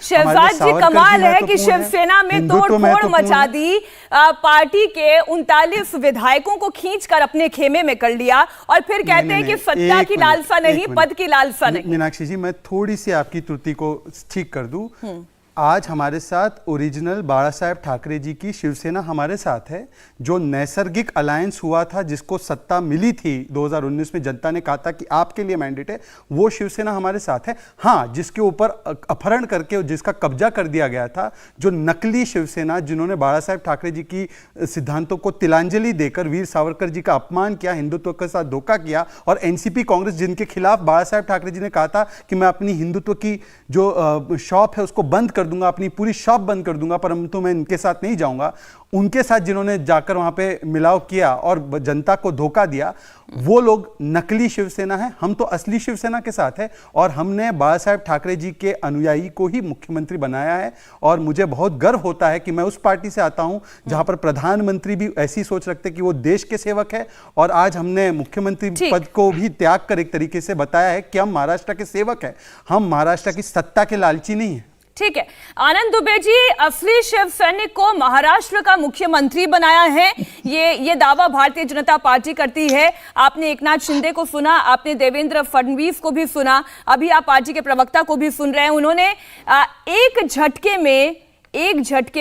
शहजाद जी, कमाल है कि शिवसेना में तोड़फोड़ मचा दी, पार्टी के 39 विधायकों को खींचकर अपने खेमे में कर लिया और फिर कहते हैं कि सत्ता की लालसा नहीं, पद की लालसा नहीं। मीनाक्षी जी, मैं थोड़ी सी आपकी त्रुटि को ठीक कर दूं। आज हमारे साथ ओरिजिनल बाला साहेब ठाकरे जी की शिवसेना हमारे साथ है। जो नैसर्गिक अलायंस हुआ था, जिसको सत्ता मिली थी 2019 में, जनता ने कहा था कि आपके लिए मैंडेट है, वो शिवसेना हमारे साथ है। हाँ, जिसके ऊपर अपहरण करके जिसका कब्जा कर दिया गया था, जो नकली शिवसेना, जिन्होंने बाला साहेब ठाकरे जी की सिद्धांतों को तिलांजलि देकर वीर सावरकर जी का अपमान किया, हिंदुत्व के साथ धोखा किया, और एनसीपी कांग्रेस जिनके खिलाफ बाला साहेब ठाकरे जी ने कहा था कि मैं अपनी हिंदुत्व की जो शॉप है उसको बंद कर दूंगा, अपनी पूरी शॉप बंद कर दूंगा, परंतु मैं इनके साथ नहीं जाऊंगा, उनके साथ जिन्होंने जाकर वहां पे मिलाव किया और जनता को धोखा दिया, वो लोग नकली शिवसेना है। हम तो असली शिवसेना के साथ है और हमने बाला साहेब ठाकरे जी के अनुयायी को ही मुख्यमंत्री बनाया है। और मुझे बहुत गर्व होता है कि मैं उस पार्टी से आता हूं जहां पर प्रधानमंत्री भी ऐसी सोच रखते कि वो देश के सेवक है, और आज हमने मुख्यमंत्री पद को भी त्याग कर एक तरीके से बताया है कि हम महाराष्ट्र के सेवक हैं, हम महाराष्ट्र की सत्ता के लालची नहीं है। ठीक है, आनंद दुबे जी, असली शिव सैनिक को महाराष्ट्र का मुख्यमंत्री बनाया है, ये दावा भारतीय जनता पार्टी करती है। आपने एकनाथ शिंदे को सुना, आपने देवेंद्र फडणवीस को भी सुना, अभी आप पार्टी के प्रवक्ता को भी सुन रहे हैं। उन्होंने एक झटके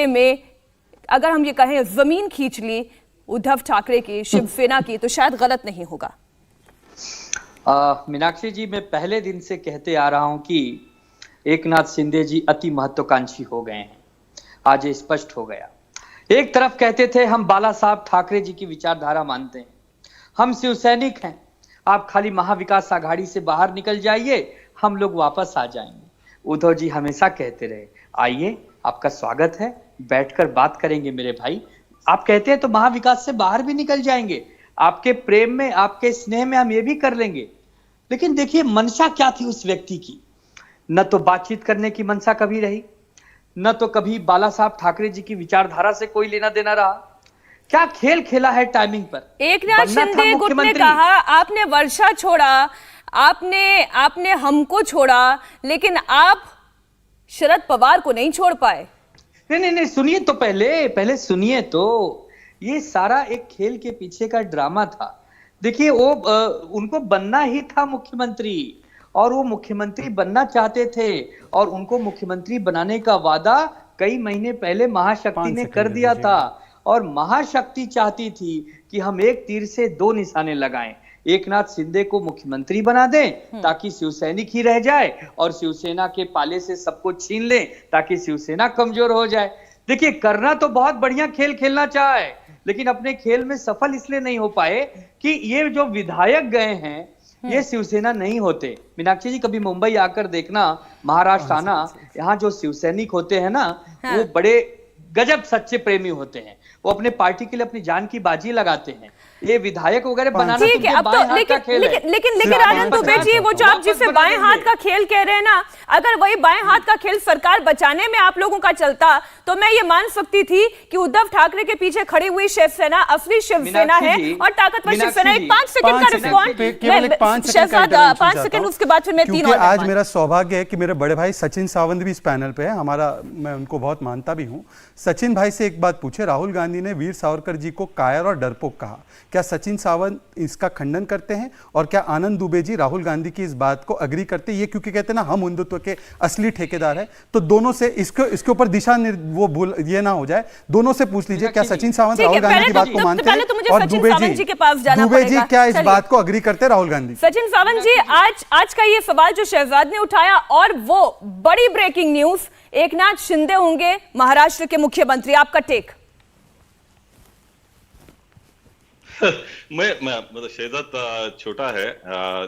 में अगर हम ये कहें जमीन खींच ली उद्धव ठाकरे की, शिवसेना की, तो शायद गलत नहीं होगा। मीनाक्षी जी, मैं पहले दिन से कहते आ रहा हूं कि एकनाथ शिंदे जी अति महत्वाकांक्षी हो गए हैं, आज ये स्पष्ट हो गया। एक तरफ कहते थे हम बाला साहब ठाकरे जी की विचारधारा मानते हैं, हम शिवसैनिक हैं, आप खाली महाविकास आघाड़ी से बाहर निकल जाइए, हम लोग वापस आ जाएंगे। उद्धव जी हमेशा कहते रहे, आइए आपका स्वागत है, बैठकर बात करेंगे मेरे भाई। आप कहते हैं तो महाविकास से बाहर भी निकल जाएंगे, आपके प्रेम में, आपके स्नेह में हम ये भी कर लेंगे। लेकिन देखिए मंशा क्या थी उस व्यक्ति की, न तो बातचीत करने की मंशा कभी रही, न तो कभी बाला साहब ठाकरे जी की विचारधारा से कोई लेना देना रहा। क्या खेल खेला है टाइमिंग पर। एकनाथ शिंदे गुट ने कहा आपने वर्षा छोड़ा, आपने हमको छोड़ा, लेकिन आप शरद पवार को नहीं छोड़ पाए। नहीं, सुनिए तो पहले सुनिए तो, ये सारा एक खेल के पीछे का ड्रामा था। देखिए वो उनको बनना ही था मुख्यमंत्री, और वो मुख्यमंत्री बनना चाहते थे, और उनको मुख्यमंत्री बनाने का वादा कई महीने पहले महाशक्ति ने कर दिया था। और महाशक्ति चाहती थी कि हम एक तीर से दो निशाने लगाएं, एकनाथ शिंदे को मुख्यमंत्री बना दें ताकि शिवसैनिक ही रह जाए, और शिवसेना के पाले से सबको छीन लें ताकि शिवसेना कमजोर हो जाए। देखिए करना तो बहुत बढ़िया खेल खेलना चाहे, लेकिन अपने खेल में सफल इसलिए नहीं हो पाए कि ये जो विधायक गए हैं ये शिवसेना नहीं होते। मीनाक्षी जी कभी मुंबई आकर देखना, महाराष्ट्र आना, यहाँ जो शिवसैनिक होते हैं ना, वो बड़े गजब सच्चे प्रेमी होते हैं, वो अपने पार्टी के लिए अपनी जान की बाजी लगाते हैं। ये विधायक वगैरह बनाना ठीक है, अब तो लेकिन आनंद दुबे जी, वो जो आप जिसे बाएं हाथ का खेल कह रहे हैं ना, अगर वही बाएं हाथ का खेल सरकार बचाने में आप लोगों का चलता तो मैं ये मान सकती थी कि उद्धव ठाकरे के पीछे खड़ी हुई शिवसेना असली शिवसेना है और ताकतवर शिवसेना। एक 5 सेकंड का रिस्पॉन्स शहजाद, 5 सेकंड, उसके बाद फिर मैं 3 और। आज मेरा सौभाग्य है कि मेरे बड़े भाई सचिन सावंत भी इस पैनल पे है, मैं उनको बहुत मानता भी हूँ। सचिन भाई से एक बात पूछे, राहुल गांधी ने वीर सावरकर जी को कायर और डरपोक कहा, क्या सचिन सावंत इसका खंडन करते हैं? और क्या आनंद दुबे जी राहुल गांधी की इस बात को अग्री करते हैं? ये क्योंकि कहते हैं ना हम हिंदुत्व के असली ठेकेदार हैं, तो दोनों से इसके ऊपर दिशा वो भूल ये ना हो जाए, दोनों से पूछ लीजिए क्या सचिन सावंत राहुल गांधी की बात को मानते हैं? और दुबे जी क्या इस बात को अग्री करते हैं राहुल गांधी? सचिन सावंत जी, आज का ये सवाल जो शहजाद ने उठाया, और वो बड़ी ब्रेकिंग न्यूज, एकनाथ शिंदे होंगे महाराष्ट्र के मुख्यमंत्री, आपका टेक? मैं मतलब शहजाद छोटा है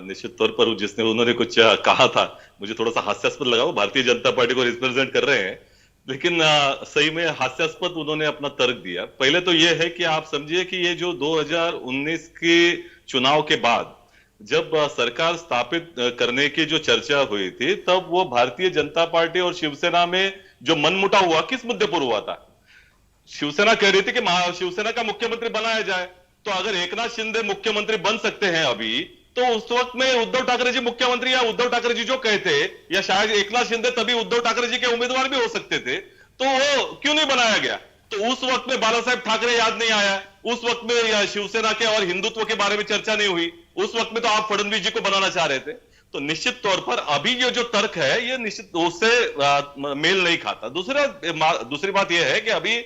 निश्चित तौर पर, जिसने उन्होंने कुछ कहा था मुझे थोड़ा सा हास्यास्पद लगा। वो भारतीय जनता पार्टी को रिप्रेजेंट कर रहे हैं, लेकिन सही में हास्यास्पद उन्होंने अपना तर्क दिया। पहले तो ये है कि आप समझिए कि ये जो 2019 के चुनाव के बाद जब सरकार स्थापित करने की जो चर्चा हुई थी, तब वो भारतीय जनता पार्टी और शिवसेना में जो मनमुटाव हुआ, किस मुद्दे पर हुआ था? शिवसेना कह रही थी कि शिवसेना का मुख्यमंत्री बनाया जाए, तो अगर एकनाथ शिंदे मुख्यमंत्री बन सकते हैं अभी, तो उस वक्त में उद्धव ठाकरे जी मुख्यमंत्री या उद्धव ठाकरे जी जो कहते, या शायद एकनाथ शिंदे तभी उद्धव ठाकरे जी के उम्मीदवार भी हो सकते थे, तो वो क्यों नहीं बनाया गया? तो उस वक्त में बाला साहेब ठाकरे याद नहीं आया, उस वक्त में शिवसेना के और हिंदुत्व के बारे में चर्चा नहीं हुई, उस वक्त में तो आप फडणवीस जी को बनाना चाह रहे थे। तो निश्चित तौर पर अभी ये जो तर्क है ये निश्चित उससे मेल नहीं खाता। दूसरी बात यह है कि अभी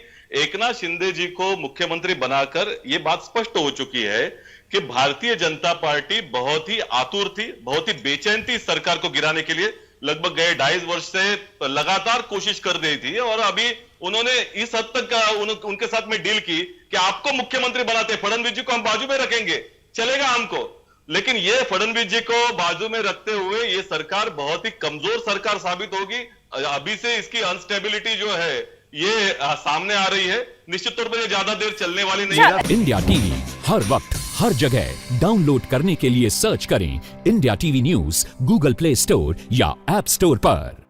एकनाथ शिंदे जी को मुख्यमंत्री बनाकर ये बात स्पष्ट हो चुकी है कि भारतीय जनता पार्टी बहुत ही आतुर थी, बहुत ही बेचैन थी सरकार को गिराने के लिए। लगभग गए 2.5 वर्ष से लगातार कोशिश कर रही थी और अभी उन्होंने इस हद तक उनके साथ में डील की कि आपको मुख्यमंत्री बनाते, फडणवीस जी को हम बाजू में रखेंगे, चलेगा हमको। लेकिन ये फडणवीस जी को बाजू में रखते हुए ये सरकार बहुत ही कमजोर सरकार साबित होगी। अभी से इसकी अनस्टेबिलिटी जो है ये सामने आ रही है। निश्चित तौर पर ये ज्यादा देर चलने वाली नहीं है। इंडिया टीवी हर वक्त हर जगह डाउनलोड करने के लिए सर्च करें India TV news Google play store या ऐप स्टोर पर।